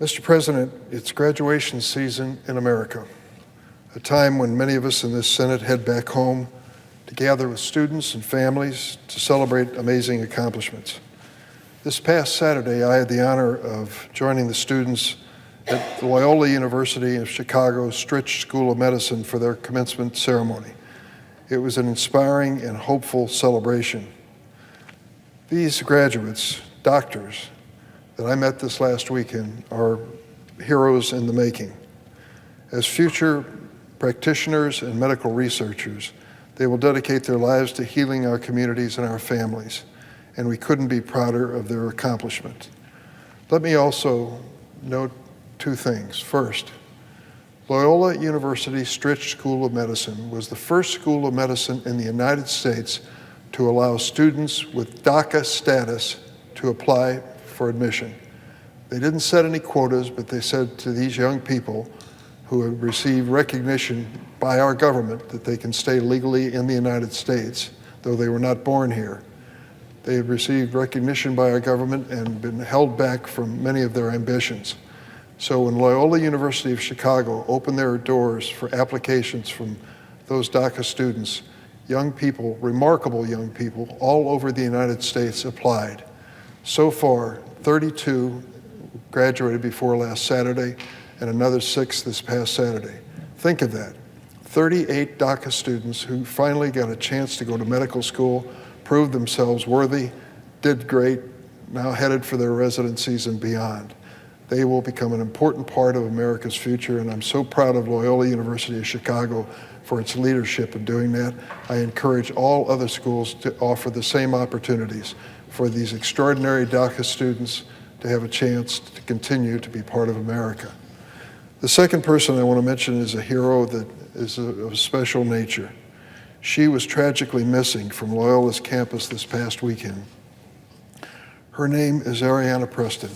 Mr. President, it's graduation season in America, a time when many of us in this Senate head back home to gather with students and families to celebrate amazing accomplishments. This past Saturday, I had the honor of joining the students at the Loyola University of Chicago's Scourge School of Medicine for their commencement ceremony. It was an inspiring and hopeful celebration. These graduates, doctors, that I met this last weekend are heroes in the making. As future practitioners and medical researchers, they will dedicate their lives to healing our communities and our families, and we couldn't be prouder of their accomplishment. Let me also note two things. First, Loyola University Scourge School of Medicine was the first school of medicine in the United States to allow students with DACA status to apply for admission. They didn't set any quotas, but they said to these young people who have received recognition by our government that they can stay legally in the United States, though they were not born here. They have received recognition by our government and been held back from many of their ambitions. So when Loyola University of Chicago opened their doors for applications from those DACA students, young people, remarkable young people, all over the United States applied. So far, 32 graduated before last Saturday, and another 6 this past Saturday. Think of that. 38 DACA students who finally got a chance to go to medical school, proved themselves worthy, did great, now headed for their residencies and beyond. They will become an important part of America's future, and I'm so proud of Loyola University of Chicago for its leadership in doing that. I encourage all other schools to offer the same opportunities for these extraordinary DACA students to have a chance to continue to be part of America. The second person I want to mention is a hero that is of a special nature. She was tragically missing from Loyola's campus this past weekend. Her name is Ariana Preston.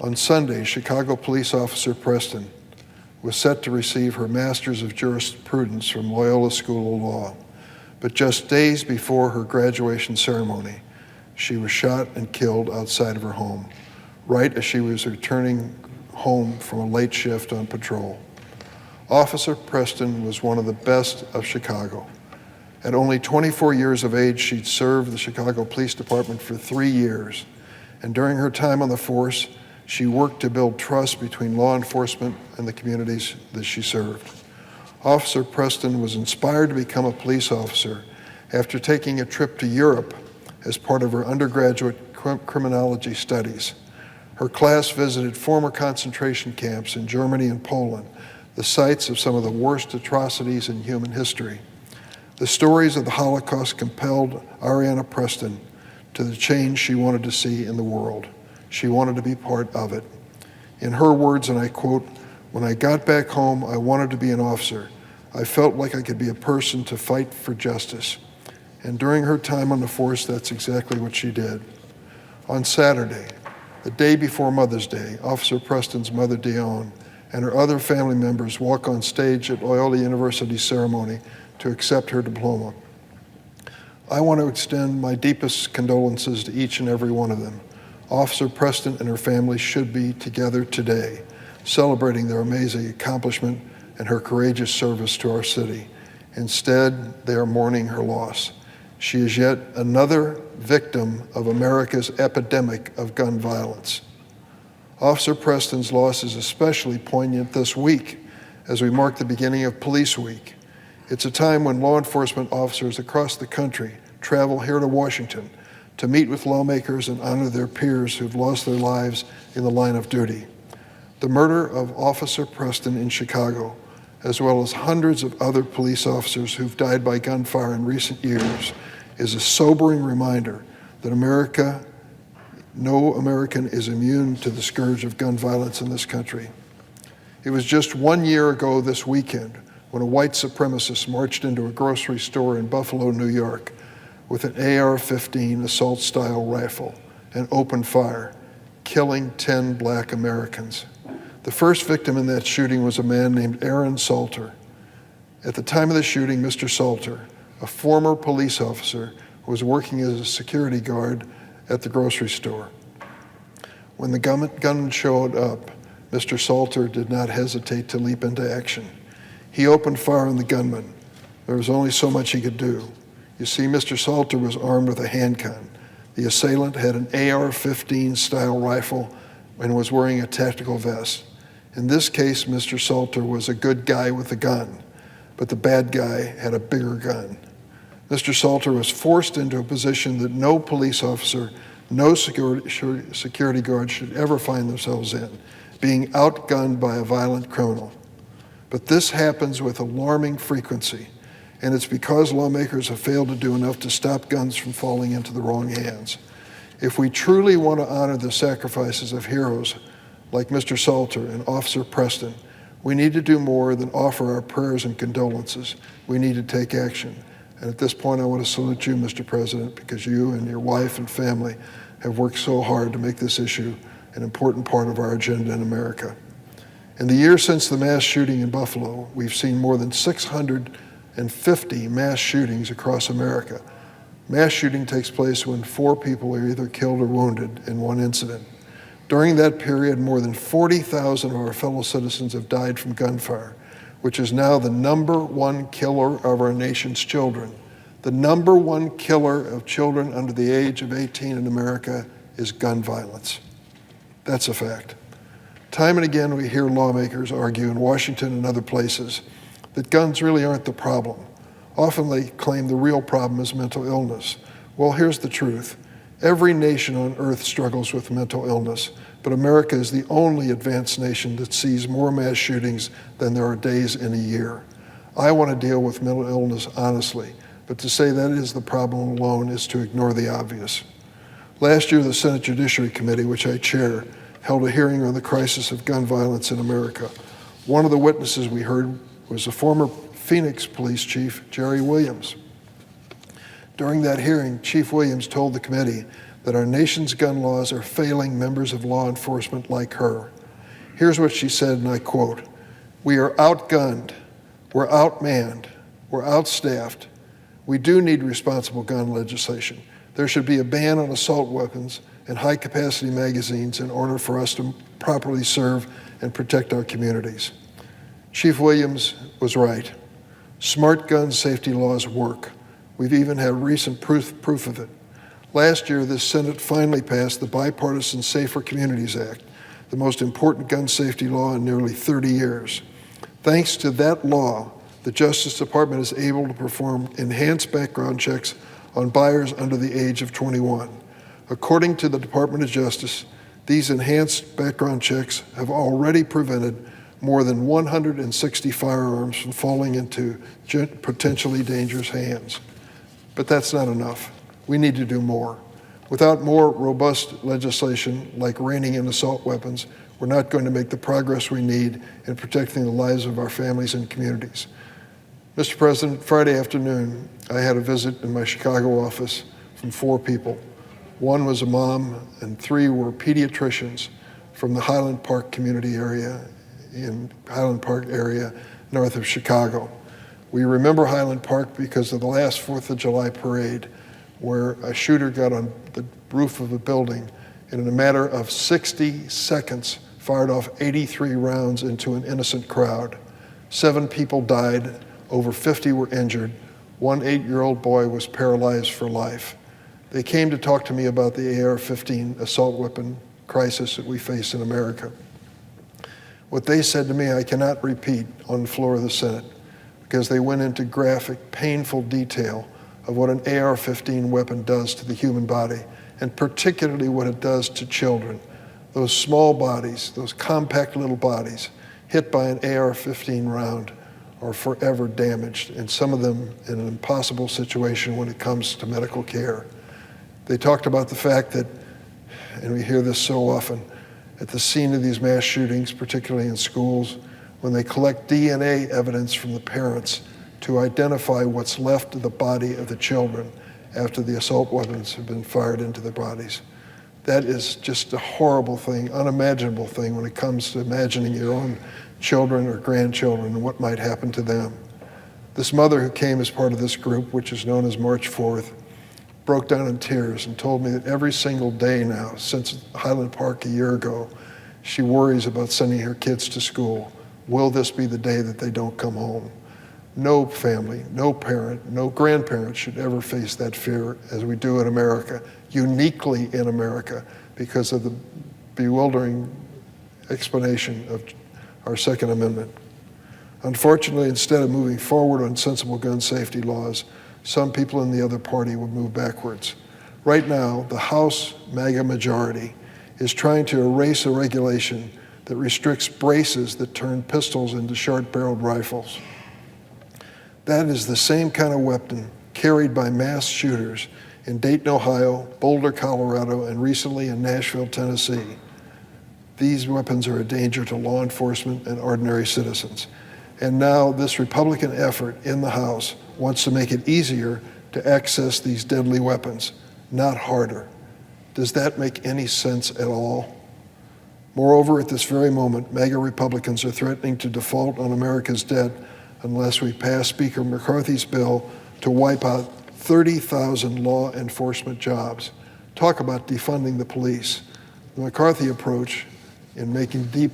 On Sunday, Chicago police officer Preston was set to receive her Master's of Jurisprudence from Loyola School of Law. But just days before her graduation ceremony, she was shot and killed outside of her home, right as she was returning home from a late shift on patrol. Officer Preston was one of the best of Chicago. At only 24 years of age, she'd served the Chicago Police Department for 3 years. And during her time on the force, she worked to build trust between law enforcement and the communities that she served. Officer Preston was inspired to become a police officer after taking a trip to Europe as part of her undergraduate criminology studies. Her class visited former concentration camps in Germany and Poland, the sites of some of the worst atrocities in human history. The stories of the Holocaust compelled Ariana Preston to the change she wanted to see in the world. She wanted to be part of it. In her words, and I quote, "When I got back home, I wanted to be an officer. I felt like I could be a person to fight for justice." And during her time on the force, that's exactly what she did. On Saturday, the day before Mother's Day, Officer Preston's mother, Dion, and her other family members walk on stage at Loyola University's ceremony to accept her diploma. I want to extend my deepest condolences to each and every one of them. Officer Preston and her family should be together today, celebrating their amazing accomplishment and her courageous service to our city. Instead, they are mourning her loss. She is yet another victim of America's epidemic of gun violence. Officer Preston's loss is especially poignant this week as we mark the beginning of Police Week. It's a time when law enforcement officers across the country travel here to Washington to meet with lawmakers and honor their peers who've lost their lives in the line of duty. The murder of Officer Preston in Chicago, as well as hundreds of other police officers who've died by gunfire in recent years, is a sobering reminder that no American is immune to the scourge of gun violence in this country. It was just 1 year ago this weekend when a white supremacist marched into a grocery store in Buffalo, New York, with an AR-15 assault-style rifle and opened fire, killing 10 black Americans. The first victim in that shooting was a man named Aaron Salter. At the time of the shooting, Mr. Salter, a former police officer, was working as a security guard at the grocery store. When the gunman showed up, Mr. Salter did not hesitate to leap into action. He opened fire on the gunman. There was only so much he could do. You see, Mr. Salter was armed with a handgun. The assailant had an AR-15 style rifle and was wearing a tactical vest. In this case, Mr. Salter was a good guy with a gun, but the bad guy had a bigger gun. Mr. Salter was forced into a position that no police officer, no security guard should ever find themselves in, being outgunned by a violent criminal. But this happens with alarming frequency, and it's because lawmakers have failed to do enough to stop guns from falling into the wrong hands. If we truly want to honor the sacrifices of heroes like Mr. Salter and Officer Preston, we need to do more than offer our prayers and condolences. We need to take action. And at this point, I want to salute you, Mr. President, because you and your wife and family have worked so hard to make this issue an important part of our agenda in America. In the year since the mass shooting in Buffalo, we've seen more than 650 mass shootings across America. Mass shooting takes place when 4 people are either killed or wounded in one incident. During that period, more than 40,000 of our fellow citizens have died from gunfire, which is now the #1 killer of our nation's children. The #1 killer of children under the age of 18 in America is gun violence. That's a fact. Time and again, we hear lawmakers argue in Washington and other places that guns really aren't the problem. Often they claim the real problem is mental illness. Well, here's the truth. Every nation on earth struggles with mental illness, but America is the only advanced nation that sees more mass shootings than there are days in a year. I want to deal with mental illness honestly, but to say that is the problem alone is to ignore the obvious. Last year, the Senate Judiciary Committee, which I chair, held a hearing on the crisis of gun violence in America. One of the witnesses we heard was the former Phoenix Police Chief, Jerry Williams. During that hearing, Chief Williams told the committee that our nation's gun laws are failing members of law enforcement like her. Here's what she said, and I quote, "We are outgunned, we're outmanned, we're outstaffed. We do need responsible gun legislation. There should be a ban on assault weapons and high-capacity magazines in order for us to properly serve and protect our communities." Chief Williams was right. Smart gun safety laws work. We've even had recent proof of it. Last year, this Senate finally passed the bipartisan Safer Communities Act, the most important gun safety law in nearly 30 years. Thanks to that law, the Justice Department is able to perform enhanced background checks on buyers under the age of 21. According to the Department of Justice, these enhanced background checks have already prevented more than 160 firearms from falling into potentially dangerous hands. But that's not enough. We need to do more. Without more robust legislation like reining in assault weapons, we're not going to make the progress we need in protecting the lives of our families and communities. Mr. President, Friday afternoon, I had a visit in my Chicago office from 4 people. 1 was a mom, and 3 were pediatricians from the Highland Park community area north of Chicago. We remember Highland Park because of the last 4th of July parade, where a shooter got on the roof of a building and in a matter of 60 seconds fired off 83 rounds into an innocent crowd. 7 people died, over 50 were injured. 1 8-year-old boy was paralyzed for life. They came to talk to me about the AR-15 assault weapon crisis that we face in America. What they said to me, I cannot repeat on the floor of the Senate, because they went into graphic, painful detail of what an AR-15 weapon does to the human body, and particularly what it does to children. Those small bodies, those compact little bodies, hit by an AR-15 round are forever damaged, and some of them in an impossible situation when it comes to medical care. They talked about the fact that, and we hear this so often, at the scene of these mass shootings, particularly in schools, when they collect DNA evidence from the parents to identify what's left of the body of the children after the assault weapons have been fired into their bodies. That is just a horrible thing, unimaginable thing when it comes to imagining your own children or grandchildren and what might happen to them. This mother who came as part of this group, which is known as March 4th, broke down in tears and told me that every single day now, since Highland Park a year ago, she worries about sending her kids to school. Will this be the day that they don't come home? No family, no parent, no grandparent should ever face that fear as we do in America, uniquely in America, because of the bewildering explanation of our Second Amendment. Unfortunately, instead of moving forward on sensible gun safety laws, some people in the other party would move backwards. Right now, the House MAGA majority is trying to erase a regulation that restricts braces that turn pistols into short-barreled rifles. That is the same kind of weapon carried by mass shooters in Dayton, Ohio, Boulder, Colorado, and recently in Nashville, Tennessee. These weapons are a danger to law enforcement and ordinary citizens. And now this Republican effort in the House wants to make it easier to access these deadly weapons, not harder. Does that make any sense at all? Moreover, at this very moment, MAGA Republicans are threatening to default on America's debt unless we pass Speaker McCarthy's bill to wipe out 30,000 law enforcement jobs. Talk about defunding the police. The McCarthy approach in making deep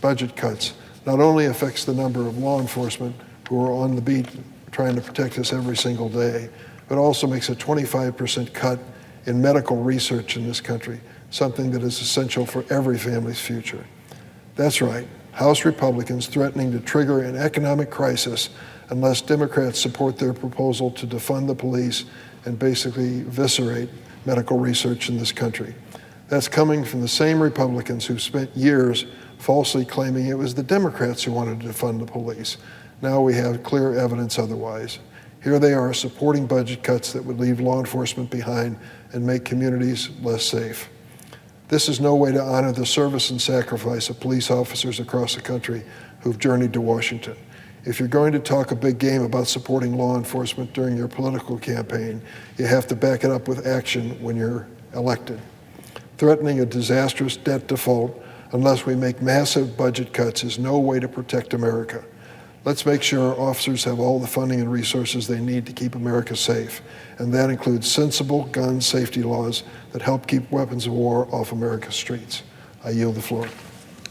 budget cuts not only affects the number of law enforcement who are on the beat trying to protect us every single day, but also makes a 25% cut in medical research in this country, something that is essential for every family's future. That's right, House Republicans threatening to trigger an economic crisis unless Democrats support their proposal to defund the police and basically eviscerate medical research in this country. That's coming from the same Republicans who've spent years falsely claiming it was the Democrats who wanted to defund the police. Now we have clear evidence otherwise. Here they are supporting budget cuts that would leave law enforcement behind and make communities less safe. This is no way to honor the service and sacrifice of police officers across the country who've journeyed to Washington. If you're going to talk a big game about supporting law enforcement during your political campaign, you have to back it up with action when you're elected. Threatening a disastrous debt default unless we make massive budget cuts is no way to protect America. Let's make sure our officers have all the funding and resources they need to keep America safe, and that includes sensible gun safety laws that help keep weapons of war off America's streets. I yield the floor.